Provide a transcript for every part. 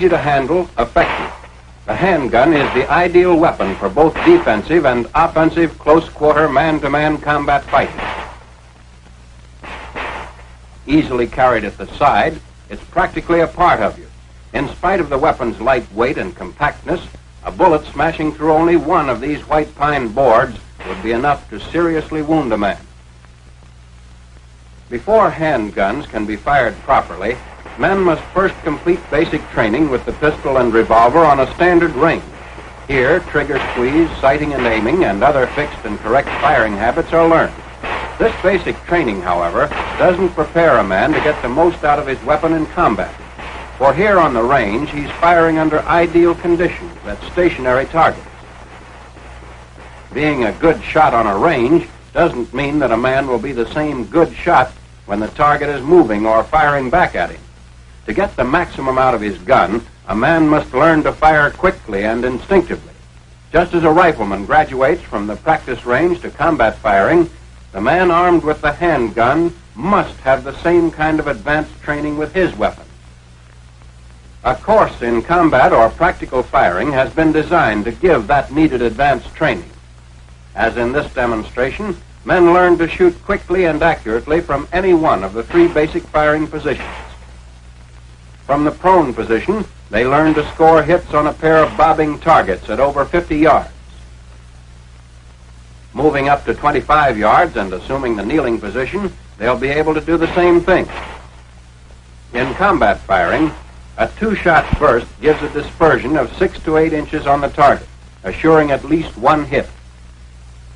easy to handle, effective. The handgun is the ideal weapon for both defensive and offensive close-quarter man-to-man combat fighting. Easily carried at the side, it's practically a part of you. In spite of the weapon's light weight and compactness, a bullet smashing through only one of these white pine boards would be enough to seriously wound a man. Before handguns can be fired properly, men must first complete basic training with the pistol and revolver on a standard range. Here, trigger squeeze, sighting and aiming, and other fixed and correct firing habits are learned. This basic training, however, doesn't prepare a man to get the most out of his weapon in combat. For here on the range, he's firing under ideal conditions at stationary targets. Being a good shot on a range doesn't mean that a man will be the same good shot when the target is moving or firing back at him. To get the maximum out of his gun, a man must learn to fire quickly and instinctively. Just as a rifleman graduates from the practice range to combat firing, the man armed with the handgun must have the same kind of advanced training with his weapon. A course in combat or practical firing has been designed to give that needed advanced training. As in this demonstration, men learn to shoot quickly and accurately from any one of the three basic firing positions. From the prone position, they learn to score hits on a pair of bobbing targets at over 50 yards. Moving up to 25 yards and assuming the kneeling position, they'll be able to do the same thing. In combat firing, a two-shot burst gives a dispersion of 6 to 8 inches on the target, assuring at least one hit.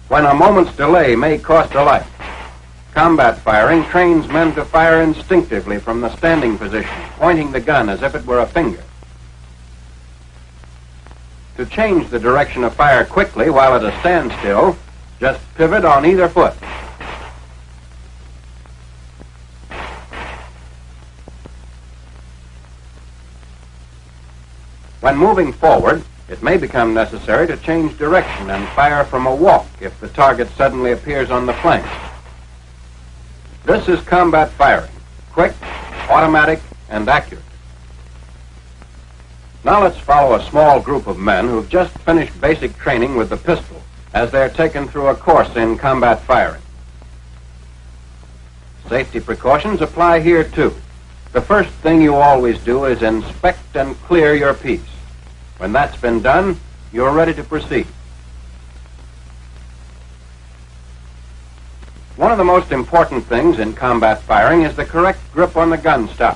When a moment's delay may cost a life, combat firing trains men to fire instinctively from the standing position, pointing the gun as if it were a finger. To change the direction of fire quickly while at a standstill, just pivot on either foot. When moving forward, it may become necessary to change direction and fire from a walk if the target suddenly appears on the flank. This is combat firing, quick, automatic, and accurate. Now let's follow a small group of men who've just finished basic training with the pistol as they're taken through a course in combat firing. Safety precautions apply here too. The first thing you always do is inspect and clear your piece. When that's been done, you're ready to proceed. One of the most important things in combat firing is the correct grip on the gun stock.